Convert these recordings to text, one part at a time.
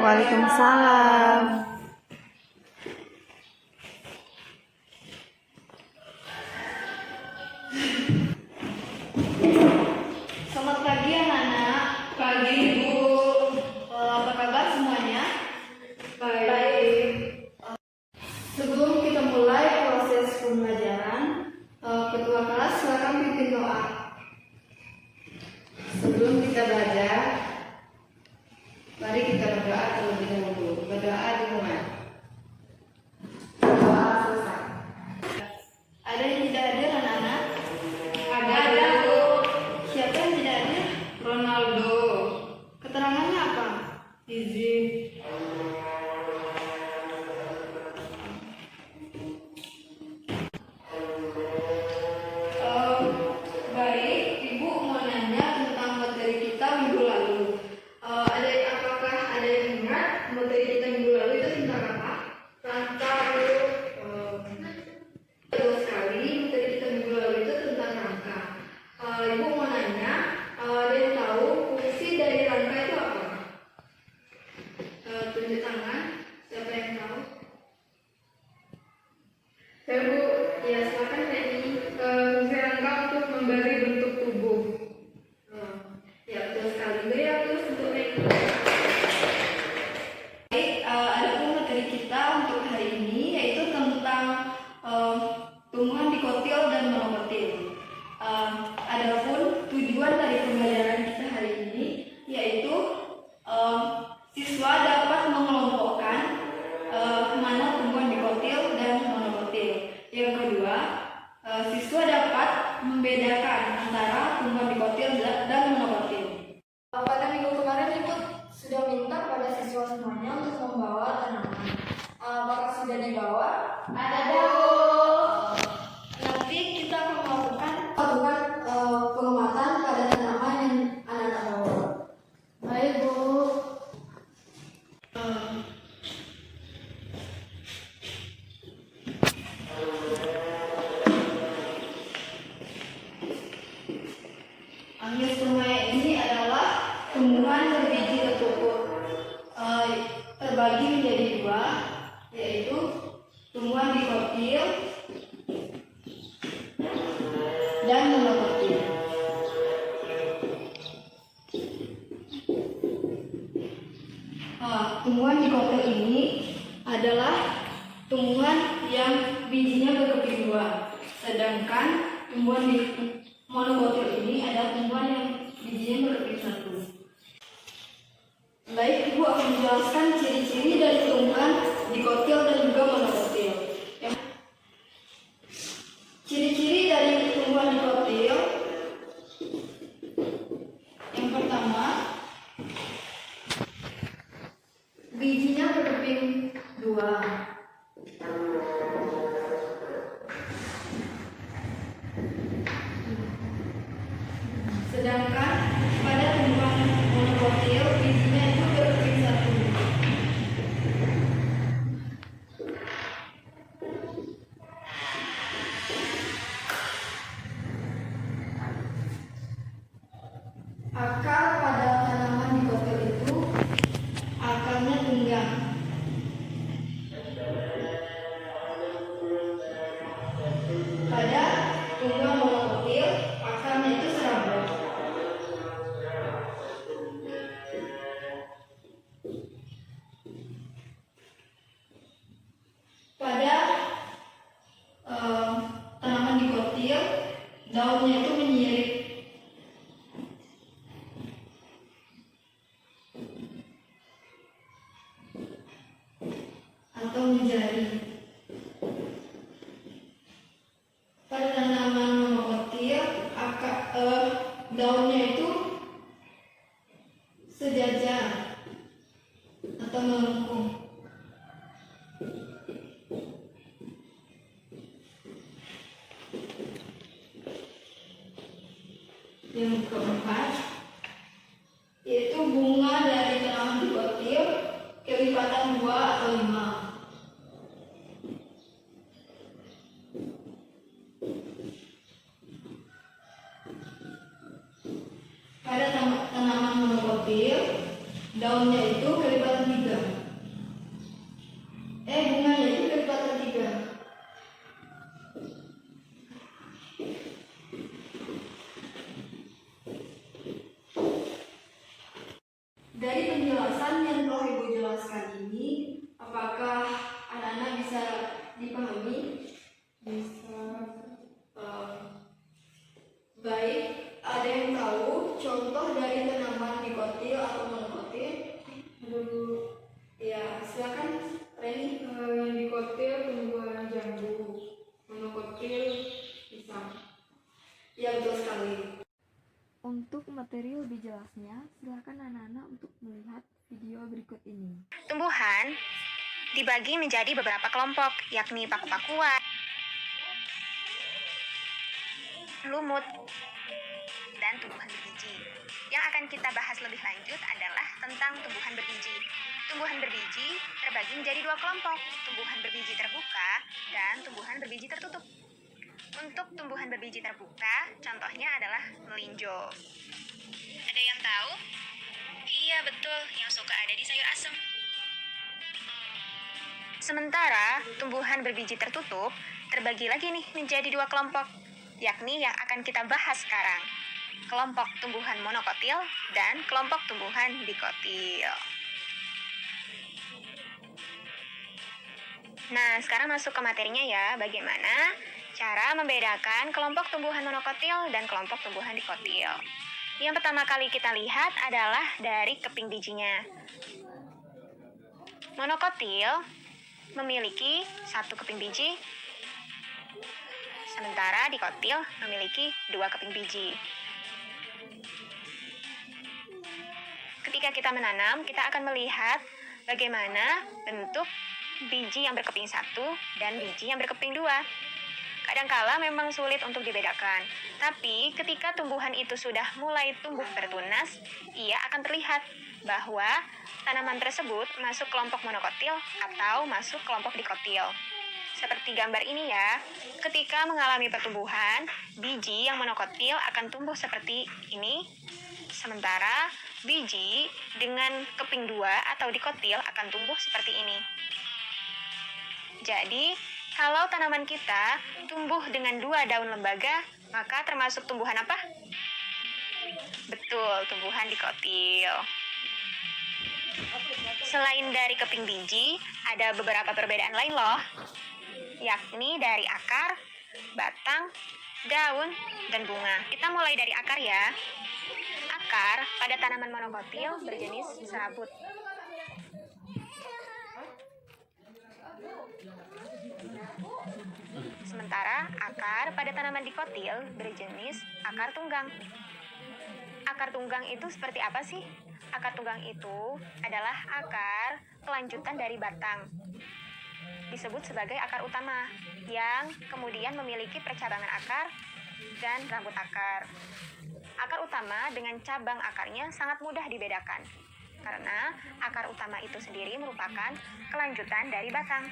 Waalaikumsalam. Selamat pagi anak-anak. Pagi Ibu. Apa kabar semuanya? Baik. Sebelum kita mulai proses pembelajaran, ketua kelas silakan pimpin doa. Sebelum kita belajar, mari kita berdoa terlebih dahulu. Berdoa dimulai. Doa selesai. Ada yang tidak hadir anak-anak? Ada Bu. Siapa yang tidak hadir? Ronaldo. Keterangannya apa? Izin. Baik, Ibu mau nanya tentang materi kita minggu lalu. Apakah ada yang ingat materi kita minggu lalu itu tentang apa? Rangka, Bu. Betul sekali, materi kita minggu lalu itu tentang rangka. Ibu mau nanya, ada yang tahu fungsi dari rangka itu apa? Tunjuk tangan, siapa yang tahu? Ya Bu, ya silakan Feni. Fungsi rangka untuk memberi bentuk tubuh. Ya betul sekali. Beri terus untuk Feni. Baik, adapun materi kita untuk hari ini yaitu tentang tumbuhan dikotil dan monokotil. Adapun tujuan dari pembelajaran kita hari ini yaitu siswa dapat mengelompokkan mana tumbuhan dikotil dan monokotil. Yang kedua, siswa dapat membedakan antara tumbuhan dikotil dan monokotil. Pada minggu kemarin Ibu sudah minta pada siswa semuanya untuk membawa tanaman. Apakah sudah dibawa? Ada nanti kita akan melakukan Pengamatan pada tanaman yang anak-anak bawa. Baik Bu. Angiospermae ini adalah tumbuhan berbiji tertutup, terbagi menjadi dua, yaitu tumbuhan dikotil dan monokotil. Tumbuhan dikotil ini adalah tumbuhan yang bijinya berkeping dua, sedangkan tumbuhan di monokotil ini adalah tumbuhan yang bijinya berkeping satu. Baik, Ibu akan menjelaskan ciri-ciri dari tumbuhan dikotil dan juga monokotil. Ciri-ciri dari tumbuhan dikotil, yang pertama, bijinya berkeping dua. Sedangkan pada tumbuhan monokotil bijinya itu berkeping satu. Akar pada tanaman dikotil itu akarnya tunggang. Pada tumbuhan monokotil akarnya itu serabut. Pada tanaman dikotil daunnya itu menyirip. Atau menjari. Pada tanaman monokotil daunnya itu sejajar atau melengkung. Yang keempat, yaitu bunga dari tanaman dikotil kelipatan 2 atau 5. Pada tanaman monokotil daunnya itu kelipatan 3. Bunganya itu kelipatan 3. Dari penjelasan yang telah Ibu jelaskan ini, apakah anak-anak bisa dipahami? Bisa. Baik, ada yang tahu contoh dari tanaman dikotil atau monokotil? Ya, silakan Reni. Dikotil tumbuhan jambu, monokotil pisang. Ya, betul sekali. Untuk materi lebih jelasnya, silakan anak-anak untuk melihat video berikut ini. Tumbuhan dibagi menjadi beberapa kelompok, yakni paku-pakuan, lumut, dan tumbuhan berbiji. Yang akan kita bahas lebih lanjut adalah tentang tumbuhan berbiji. Tumbuhan berbiji terbagi menjadi 2 kelompok, tumbuhan berbiji terbuka dan tumbuhan berbiji tertutup. Untuk tumbuhan berbiji terbuka, contohnya adalah melinjo. Ada yang tahu? Iya betul, yang suka ada di sayur asem. Sementara tumbuhan berbiji tertutup terbagi lagi nih menjadi 2 kelompok, yakni yang akan kita bahas sekarang. Kelompok tumbuhan monokotil dan kelompok tumbuhan dikotil. Nah, sekarang masuk ke materinya ya, bagaimana cara membedakan kelompok tumbuhan monokotil dan kelompok tumbuhan dikotil. Yang pertama kali kita lihat adalah dari keping bijinya. Monokotil memiliki 1 keping biji, sementara dikotil memiliki 2 keping biji. Ketika kita menanam, kita akan melihat bagaimana bentuk biji yang berkeping 1 dan biji yang berkeping 2. Kadangkala memang sulit untuk dibedakan, tapi ketika tumbuhan itu sudah mulai tumbuh bertunas, ia akan terlihat bahwa tanaman tersebut masuk kelompok monokotil atau masuk kelompok dikotil. Seperti gambar ini ya, ketika mengalami pertumbuhan, biji yang monokotil akan tumbuh seperti ini, sementara biji dengan keping 2 atau dikotil akan tumbuh seperti ini. Jadi, kalau tanaman kita tumbuh dengan 2 daun lembaga, maka termasuk tumbuhan apa? Betul, tumbuhan dikotil. Selain dari keping biji, ada beberapa perbedaan lain loh, yakni dari akar, batang, daun, dan bunga. Kita mulai dari akar ya. Akar pada tanaman monokotil berjenis serabut. Sementara akar pada tanaman dikotil berjenis akar tunggang. Akar tunggang itu seperti apa sih? Akar tunggang itu adalah akar kelanjutan dari batang. Disebut sebagai akar utama, yang kemudian memiliki percabangan akar dan rambut akar. Akar utama dengan cabang akarnya sangat mudah dibedakan, karena akar utama itu sendiri merupakan kelanjutan dari batang.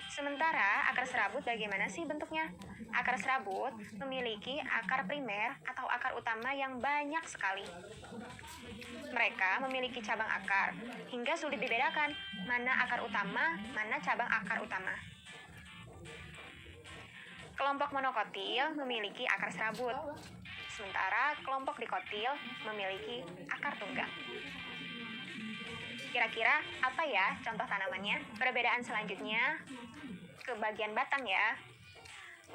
Sementara akar serabut bagaimana sih bentuknya? Akar serabut memiliki akar primer atau akar utama yang banyak sekali. Mereka memiliki cabang akar, hingga sulit dibedakan mana akar utama, mana cabang akar utama. Kelompok monokotil memiliki akar serabut, sementara kelompok dikotil memiliki akar tunggang. Kira-kira apa ya contoh tanamannya? Perbedaan selanjutnya ke bagian batang ya.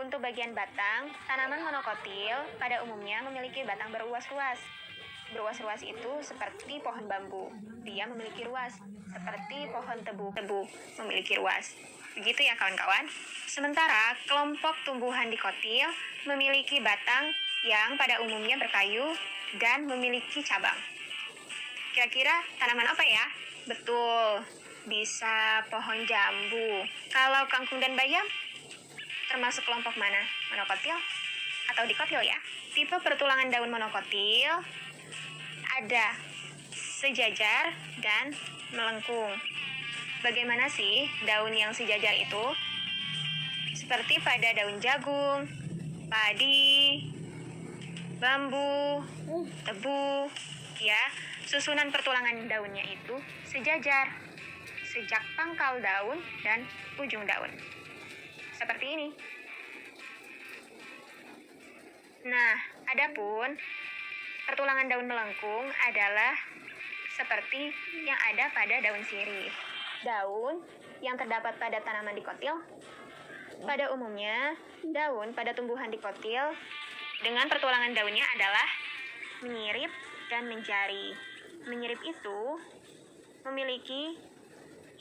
Untuk bagian batang, tanaman monokotil pada umumnya memiliki batang beruas-ruas. Beruas-ruas itu seperti pohon bambu. Dia memiliki ruas, seperti pohon tebu memiliki ruas. Begitu ya kawan-kawan. Sementara kelompok tumbuhan dikotil memiliki batang yang pada umumnya berkayu dan memiliki cabang. Kira-kira tanaman apa ya? Betul, bisa pohon jambu. Kalau kangkung dan bayam, termasuk kelompok mana? Monokotil atau dikotil ya? Tipe pertulangan daun monokotil ada sejajar dan melengkung. Bagaimana sih daun yang sejajar itu? Seperti pada daun jagung, padi, bambu, tebu, ya. susunan pertulangan daunnya itu sejajar, sejak pangkal daun dan ujung daun. Seperti ini. Nah, adapun pertulangan daun melengkung adalah seperti yang ada pada daun sirih. Daun yang terdapat pada tanaman dikotil, pada umumnya daun pada tumbuhan dikotil dengan pertulangan daunnya adalah menyirip dan menjari. Menyirip itu memiliki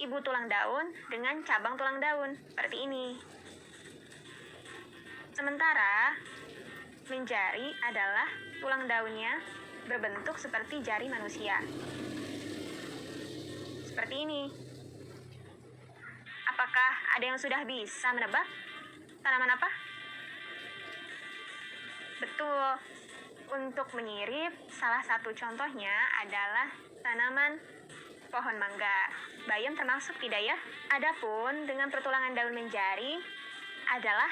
ibu tulang daun dengan cabang tulang daun seperti ini. Sementara menjari adalah tulang daunnya berbentuk seperti jari manusia. Seperti ini. Apakah ada yang sudah bisa menebak tanaman apa? Betul. Untuk menyirip, salah satu contohnya adalah tanaman pohon mangga. Bayam termasuk tidak ya? Adapun dengan pertulangan daun menjari adalah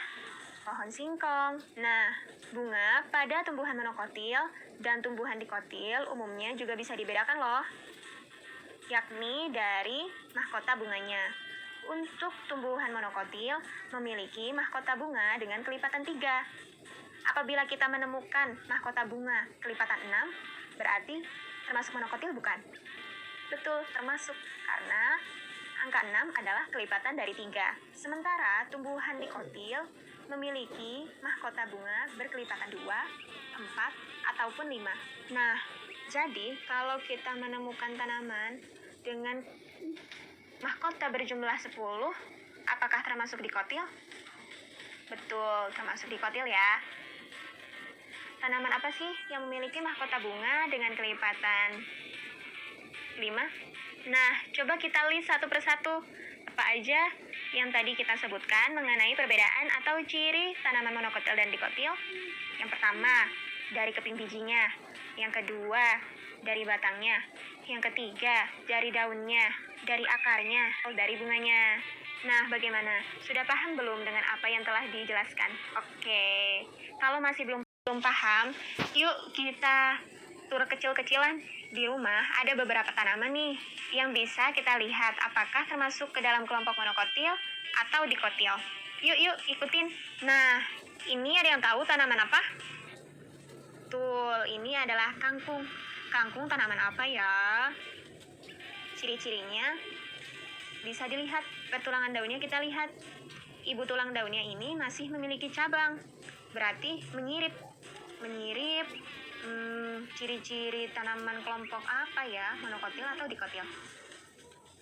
pohon singkong. Nah, bunga pada tumbuhan monokotil dan tumbuhan dikotil umumnya juga bisa dibedakan loh, yakni dari mahkota bunganya. Untuk tumbuhan monokotil memiliki mahkota bunga dengan kelipatan 3. Apabila kita menemukan mahkota bunga kelipatan 6, berarti termasuk monokotil bukan? Betul, termasuk, karena angka 6 adalah kelipatan dari 3. Sementara tumbuhan dikotil memiliki mahkota bunga berkelipatan 2, 4, ataupun 5. Nah, jadi kalau kita menemukan tanaman dengan mahkota berjumlah 10, apakah termasuk dikotil? Betul, termasuk dikotil ya. Tanaman apa sih yang memiliki mahkota bunga dengan kelipatan 5? Nah, coba kita list satu persatu. Apa aja yang tadi kita sebutkan mengenai perbedaan atau ciri tanaman monokotil dan dikotil? Yang pertama, dari keping bijinya. Yang kedua, dari batangnya. Yang ketiga, dari daunnya, dari akarnya, atau dari bunganya. Nah, bagaimana? Sudah paham belum dengan apa yang telah dijelaskan? Oke, kalau masih belum paham, yuk kita tur kecil-kecilan. Di rumah ada beberapa tanaman nih yang bisa kita lihat apakah termasuk ke dalam kelompok monokotil atau dikotil. Yuk ikutin. Nah, ini ada yang tahu tanaman apa? Betul, ini adalah kangkung. Kangkung tanaman apa ya? Ciri-cirinya bisa dilihat, pertulangan daunnya kita lihat. Ibu tulang daunnya ini masih memiliki cabang, berarti menyirip. Ciri-ciri tanaman kelompok apa ya? Monokotil atau dikotil?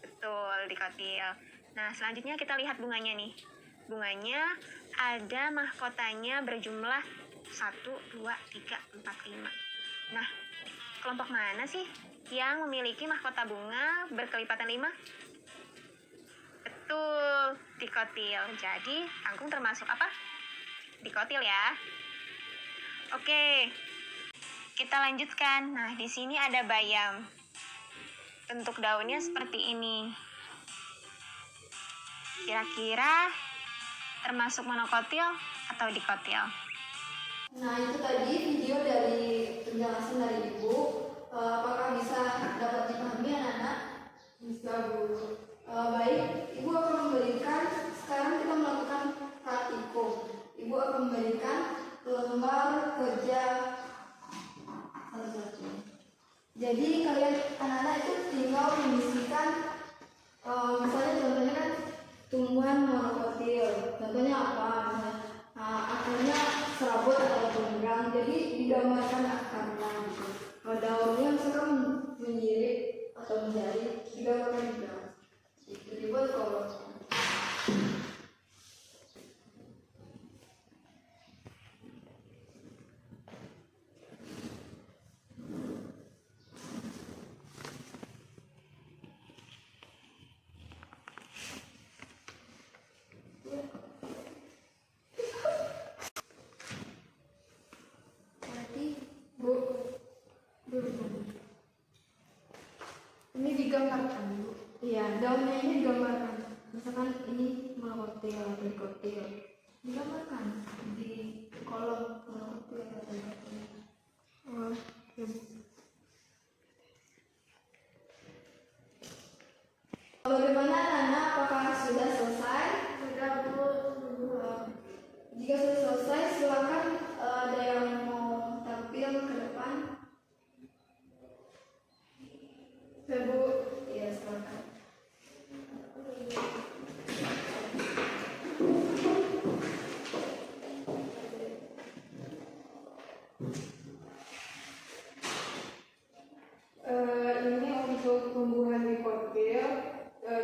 Betul, dikotil. Nah, selanjutnya kita lihat bunganya nih. Bunganya ada mahkotanya berjumlah 1, 2, 3, 4, 5. Nah, kelompok mana sih yang memiliki mahkota bunga berkelipatan 5? Betul, dikotil. Jadi, kangkung termasuk apa? Dikotil ya. Oke, kita lanjutkan. Nah, di sini ada bayam. Bentuk daunnya seperti ini. Kira-kira termasuk monokotil atau dikotil? Nah, itu tadi video dari penjelasan dari Ibu. Apakah bisa dapat dipahami anak-anak? Bisa, Bu. Baik, Ibu akan memberikan, sekarang kita melakukan praktikum. Ibu akan memberikan lembar kerja satu-satu. Jadi kalian anak-anak itu tinggal memisikan, misalnya contohnya kan tumbuhan monokotil. Contohnya apa? Akarnya serabut atau penggang. Jadi digambarkan akarnya gitu. Daunnya misalkan menyirip atau menjari, digambarkan juga. Itu dibuat kalau ini digambarkan, Bu. Iya, daunnya ini digambarkan. Misalkan ini monokotil atau dikotil. Digambarkan di kolom monokotil atau dikotil. Oh, ya, Bu.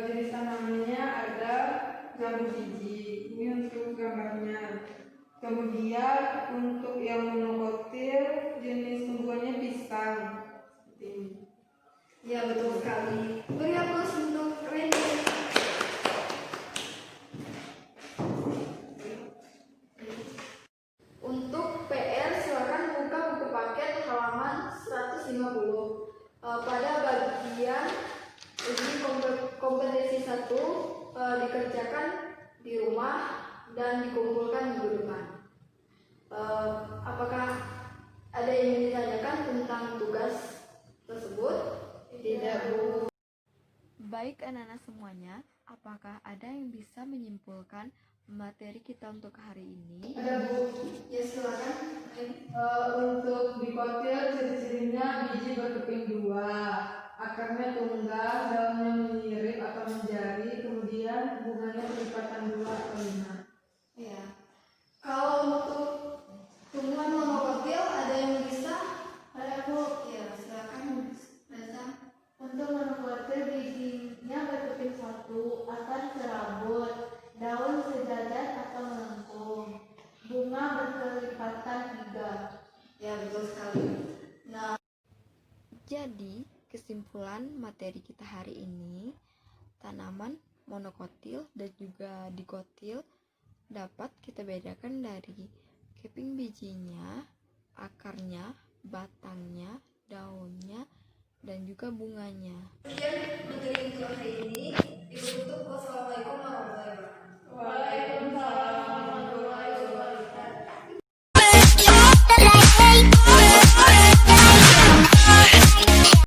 jenis tanamannya ada jambu biji. Ini untuk gambarnya. Kemudian untuk yang monokotil jenis tumbuhannya pisang. Seperti ini. Ya, betul sekali. Beri aplaus untuk Randy. Untuk PR, silakan buka buku paket halaman 150. Pada bagian uji kompetensi 1 dikerjakan di rumah dan dikumpulkan minggu depan. Apakah ada yang ingin ditanyakan tentang tugas tersebut? Tidak, Bu. Baik anak-anak semuanya, apakah ada yang bisa menyimpulkan materi kita untuk hari ini? Ada, Bu. Ya, silakan. Untuk dikotil ciri-cirinya biji berkeping 2, akarnya tunggal, daunnya menyirip atau menjari, kemudian bunganya berlipatan 2 atau 5. Ya. Kalau untuk tumbuhan monokotil ada yang bisa? Ada, Bu. Ya, silakan. Reza. Untuk monokotil bijinya berkeping 1, akar serabut, daun sejajar atau melengkung, bunga berkelipatan 3. Ya, betul sekali. Nah, Jadi, kesimpulan materi kita hari ini, tanaman monokotil dan juga dikotil dapat kita bedakan dari keping bijinya, akarnya, batangnya, daunnya, dan juga bunganya. sekian materi untuk hari ini. Ditutup. Wassalamualaikum warahmatullahi wabarakatuh. Waalaikumsalam.